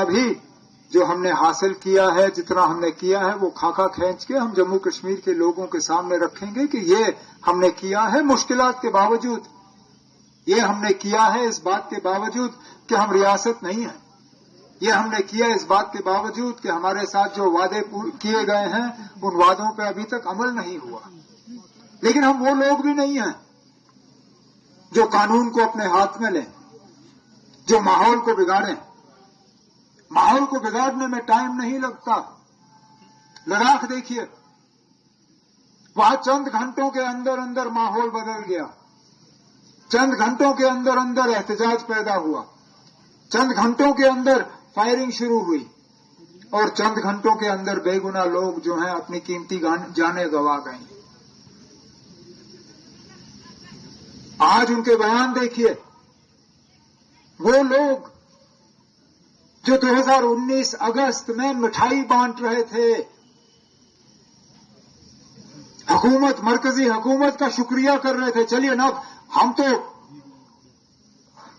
ذرا بھی جو ہم نے حاصل کیا ہے، جتنا ہم نے کیا ہے، وہ خاکہ کھینچ کے ہم جموں کشمیر کے لوگوں کے سامنے رکھیں گے کہ یہ ہم نے کیا ہے مشکلات کے باوجود، یہ ہم نے کیا ہے اس بات کے باوجود کہ ہم ریاست نہیں ہیں، یہ ہم نے کیا اس بات کے باوجود کہ ہمارے ساتھ جو وعدے کیے گئے ہیں ان وعدوں پہ ابھی تک عمل نہیں ہوا۔ لیکن ہم وہ لوگ بھی نہیں ہیں جو قانون کو اپنے ہاتھ میں لیں، جو ماحول کو بگاڑیں۔ ماحول کو بگاڑنے میں ٹائم نہیں لگتا۔ لداخ دیکھیے، وہاں چند گھنٹوں کے اندر اندر ماحول بدل گیا، چند گھنٹوں کے اندر اندر احتجاج پیدا ہوا، چند گھنٹوں کے اندر فائرنگ شروع ہوئی، اور چند گھنٹوں کے اندر بے گناہ لوگ جو ہیں اپنی قیمتی جانیں گنوا گئیں۔ آج ان کے بیان دیکھیے، وہ لوگ جو 2019 اگست میں مٹھائی بانٹ رہے تھے، حکومت، مرکزی حکومت کا شکریہ کر رہے تھے، چلیے نا ہم تو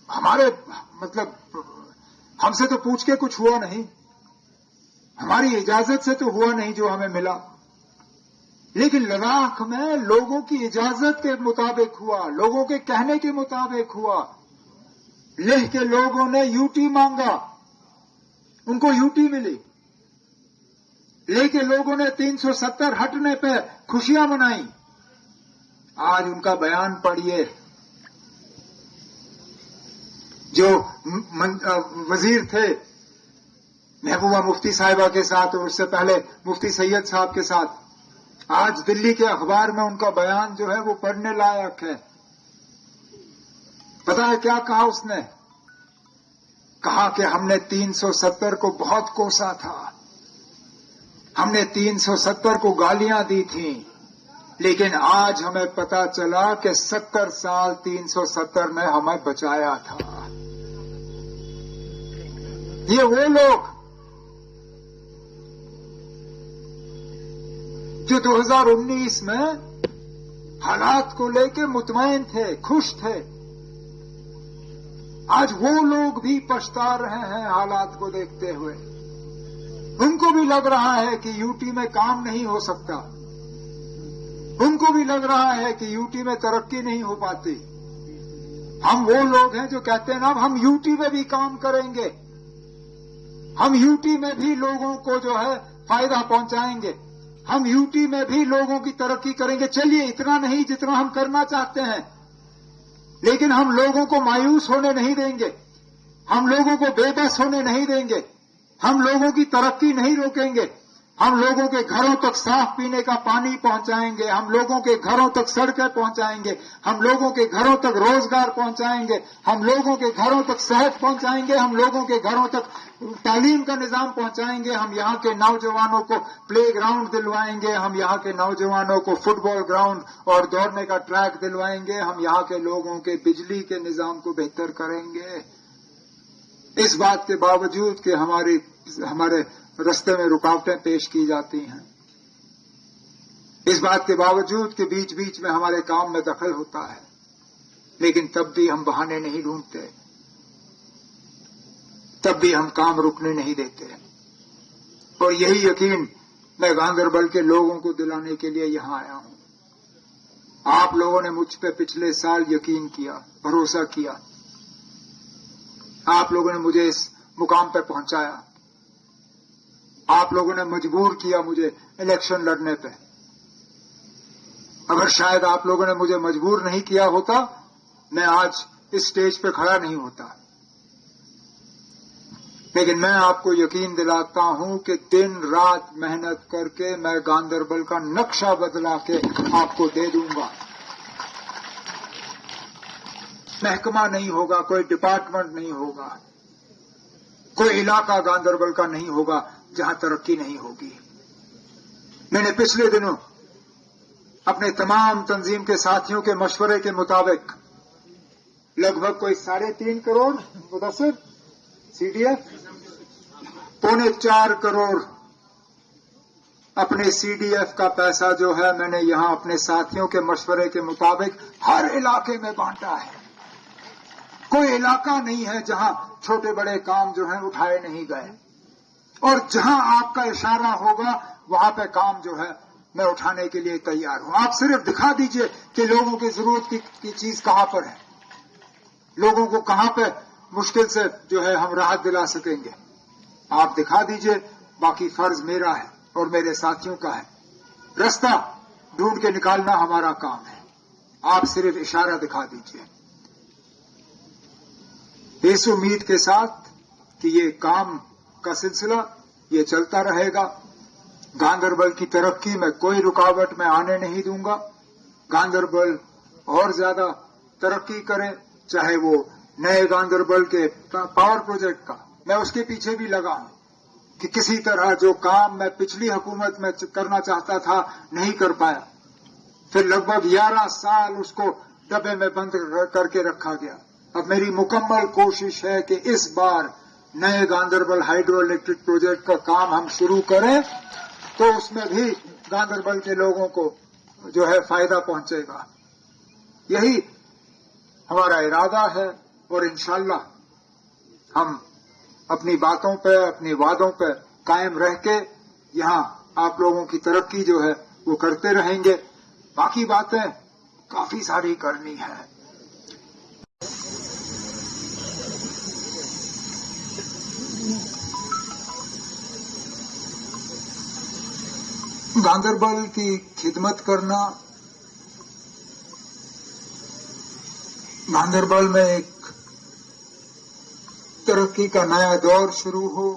ہمارے مطلب ہم سے تو پوچھ کے کچھ ہوا نہیں، ہماری اجازت سے تو ہوا نہیں جو ہمیں ملا، لیکن لداخ میں لوگوں کی اجازت کے مطابق ہوا، لوگوں کے کہنے کے مطابق ہوا۔ لیہ کے لوگوں نے یو ٹی مانگا، ان کو یو ٹی ملی۔ لیہ کے لوگوں نے 370 ہٹنے پہ خوشیاں منائیں۔ آج ان کا بیان پڑھیے، جو وزیر تھے محبوبہ مفتی صاحبہ کے ساتھ اور اس سے پہلے مفتی سید صاحب کے ساتھ، آج دلی کے اخبار میں ان کا بیان جو ہے وہ پڑھنے لائق ہے۔ پتا ہے کیا کہا اس نے؟ کہا کہ ہم نے 370 کو بہت کوسا تھا، ہم نے 370 کو گالیاں دی تھیں، لیکن آج ہمیں پتا چلا کہ 70 سال 370 نے ہمیں بچایا تھا۔ یہ وہ لوگ جو 2019 میں حالات کو لے کے مطمئن تھے، خوش تھے، آج وہ لوگ بھی پچھتا رہے ہیں حالات کو دیکھتے ہوئے۔ ان کو بھی لگ رہا ہے کہ یو ٹی میں کام نہیں ہو سکتا، ان کو بھی لگ رہا ہے کہ یو ٹی میں ترقی نہیں ہو پاتی۔ ہم وہ لوگ ہیں جو کہتے ہیں نا ہم یو ٹی میں بھی کام کریں گے، ہم یو ٹی میں بھی لوگوں کو جو ہے فائدہ پہنچائیں گے، ہم یو ٹی میں بھی لوگوں کی ترقی کریں گے۔ چلیے اتنا نہیں جتنا ہم کرنا چاہتے ہیں، لیکن ہم لوگوں کو مایوس ہونے نہیں دیں گے، ہم لوگوں کو بے بس ہونے نہیں دیں گے، ہم لوگوں کی ترقی نہیں روکیں گے، ہم لوگوں کے گھروں تک صاف پینے کا پانی پہنچائیں گے، ہم لوگوں کے گھروں تک سڑکیں پہنچائیں گے، ہم لوگوں کے گھروں تک روزگار پہنچائیں گے، ہم لوگوں کے گھروں تک صحت پہنچائیں گے، ہم لوگوں کے گھروں تک تعلیم کا نظام پہنچائیں گے، ہم یہاں کے نوجوانوں کو پلے گراؤنڈ دلوائیں گے، ہم یہاں کے نوجوانوں کو فٹ بال گراؤنڈ اور دوڑنے کا ٹریک دلوائیں گے، ہم یہاں کے لوگوں کے بجلی کے نظام کو بہتر کریں گے۔ اس بات کے باوجود کہ ہمارے رستے میں رکاوٹیں پیش کی جاتی ہیں، اس بات کے باوجود کہ بیچ بیچ میں ہمارے کام میں دخل ہوتا ہے، لیکن تب بھی ہم بہانے نہیں ڈھونڈتے، تب بھی ہم کام رکنے نہیں دیتے۔ اور یہی یقین میں گاندربل کے لوگوں کو دلانے کے لیے یہاں آیا ہوں۔ آپ لوگوں نے مجھ پہ پچھلے سال یقین کیا، بھروسہ کیا، آپ لوگوں نے مجھے اس مقام پہ پہنچایا، آپ لوگوں نے مجبور کیا مجھے الیکشن لڑنے پہ۔ اگر شاید آپ لوگوں نے مجھے مجبور نہیں کیا ہوتا، میں آج اس سٹیج پہ کھڑا نہیں ہوتا۔ لیکن میں آپ کو یقین دلاتا ہوں کہ دن رات محنت کر کے میں گاندربل کا نقشہ بدلا کے آپ کو دے دوں گا۔ محکمہ نہیں ہوگا، کوئی ڈپارٹمنٹ نہیں ہوگا، کوئی علاقہ گاندربل کا نہیں ہوگا جہاں ترقی نہیں ہوگی۔ میں نے پچھلے دنوں اپنے تمام تنظیم کے ساتھیوں کے مشورے کے مطابق لگ بھگ کوئی 3.5 crore Mudassar C D F 3.25 crore اپنے سی ڈی ایف کا پیسہ جو ہے میں نے یہاں اپنے ساتھیوں کے مشورے کے مطابق ہر علاقے میں بانٹا ہے۔ کوئی علاقہ نہیں ہے جہاں چھوٹے بڑے کام جو ہیں اٹھائے نہیں گئے، اور جہاں آپ کا اشارہ ہوگا وہاں پہ کام جو ہے میں اٹھانے کے لیے تیار ہوں۔ آپ صرف دکھا دیجئے کہ لوگوں کی ضرورت کی چیز کہاں پر ہے، لوگوں کو کہاں پہ مشکل سے جو ہے ہم راحت دلا سکیں گے، آپ دکھا دیجئے۔ باقی فرض میرا ہے اور میرے ساتھیوں کا ہے، رستہ ڈھونڈ کے نکالنا ہمارا کام ہے، آپ صرف اشارہ دکھا دیجئے، اس امید کے ساتھ کہ یہ کام کا سلسلہ یہ چلتا رہے گا۔ گاندربل کی ترقی میں کوئی رکاوٹ میں آنے نہیں دوں گا۔ گاندربل اور زیادہ ترقی کرے، چاہے وہ نئے گاندربل کے پاور پروجیکٹ کا، میں اس کے پیچھے بھی لگا ہوں کہ کسی طرح جو کام میں پچھلی حکومت میں کرنا چاہتا تھا نہیں کر پایا، پھر لگ بھگ 11 سال اس کو ڈبے میں بند کر کے رکھا گیا۔ اب میری مکمل کوشش ہے کہ اس بار نئے گاندربل ہائیڈرو الیکٹرک پروجیکٹ کا کام ہم شروع کریں تو اس میں بھی گاندربل کے لوگوں کو جو ہے فائدہ پہنچے گا۔ یہی ہمارا ارادہ ہے، اور انشاءاللہ ہم اپنی باتوں پہ، اپنی وعدوں پہ قائم رہ کے یہاں آپ لوگوں کی ترقی جو ہے وہ کرتے رہیں گے۔ باقی باتیں کافی ساری کرنی ہے۔ گاندربل کی خدمت کرنا، گاندربل میں ایک ترقی کا نیا دور شروع ہو،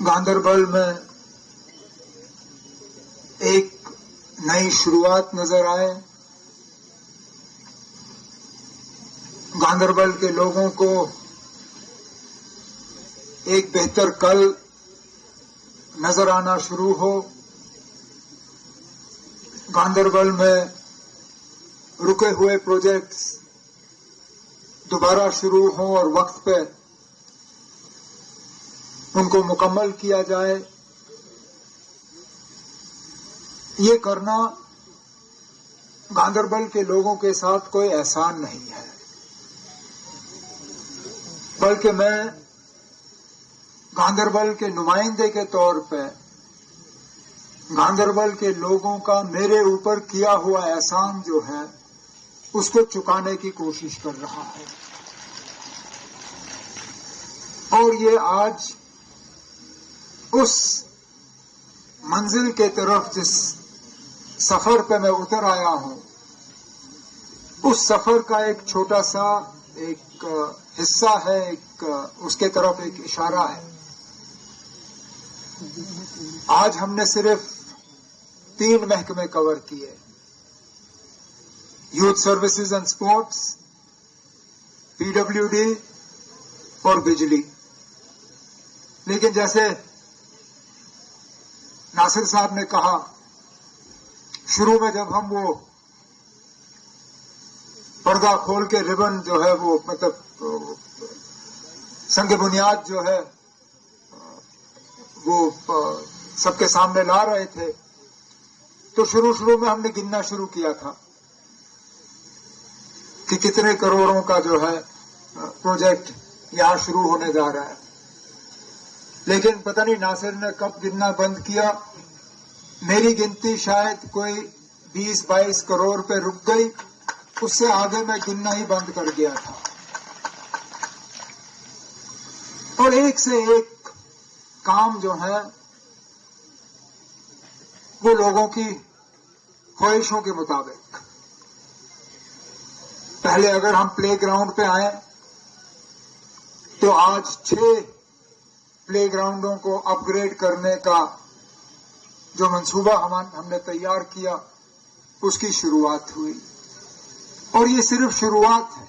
گاندربل میں ایک نئی شروعات نظر آئے، گاندربل کے لوگوں کو ایک بہتر کل نظر آنا شروع ہو، گاندربل میں رکے ہوئے پروجیکٹس دوبارہ شروع ہوں اور وقت پہ ان کو مکمل کیا جائے۔ یہ کرنا گاندربل کے لوگوں کے ساتھ کوئی احسان نہیں ہے، بلکہ میں گاندربل کے نمائندے کے طور پہ گاندربل کے لوگوں کا میرے اوپر کیا ہوا احسان جو ہے اس کو چکانے کی کوشش کر رہا ہے، اور یہ آج اس منزل کے طرف جس سفر پہ میں اتر آیا ہوں، اس سفر کا ایک چھوٹا سا ایک حصہ ہے، اس کے طرف ایک اشارہ ہے۔ آج ہم نے صرف 3 محکمے کور کیے، youth services and sports, PWD اور بجلی، لیکن جیسے ناصر صاحب نے کہا، شروع میں جب ہم وہ پردہ کھول کے ربن جو ہے وہ مطلب سنگ بنیاد جو ہے وہ سب کے سامنے لا رہے تھے، تو شروع میں ہم نے گننا شروع کیا تھا کہ کتنے کروڑوں کا جو ہے پروجیکٹ یہاں شروع ہونے جا رہا ہے، لیکن پتہ نہیں ناصر نے کب گننا بند کیا، میری گنتی شاید کوئی 20-22 کروڑ پہ رک گئی، اس سے آگے میں گننا ہی بند کر گیا تھا، اور ایک سے ایک کام جو ہے وہ لوگوں کی خواہشوں کے مطابق۔ پہلے اگر ہم پلے گراؤنڈ پہ آئیں تو آج 6 پلے گراؤنڈوں کو اپ گریڈ کرنے کا جو منصوبہ ہم نے تیار کیا اس کی شروعات ہوئی، اور یہ صرف شروعات ہے۔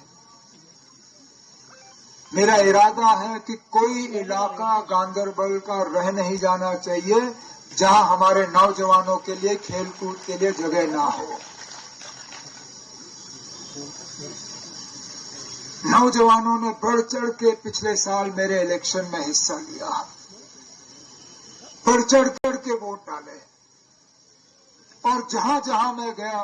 میرا ارادہ ہے کہ کوئی علاقہ گاندربل کا رہ نہیں جانا چاہیے جہاں ہمارے نوجوانوں کے لیے کھیل کود کے لیے جگہ نہ ہو۔ نوجوانوں نے بڑھ چڑھ کے پچھلے سال میرے الیکشن میں حصہ لیا، بڑھ چڑھ کے ووٹ ڈالے، اور جہاں جہاں میں گیا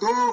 2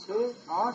6-8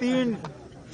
3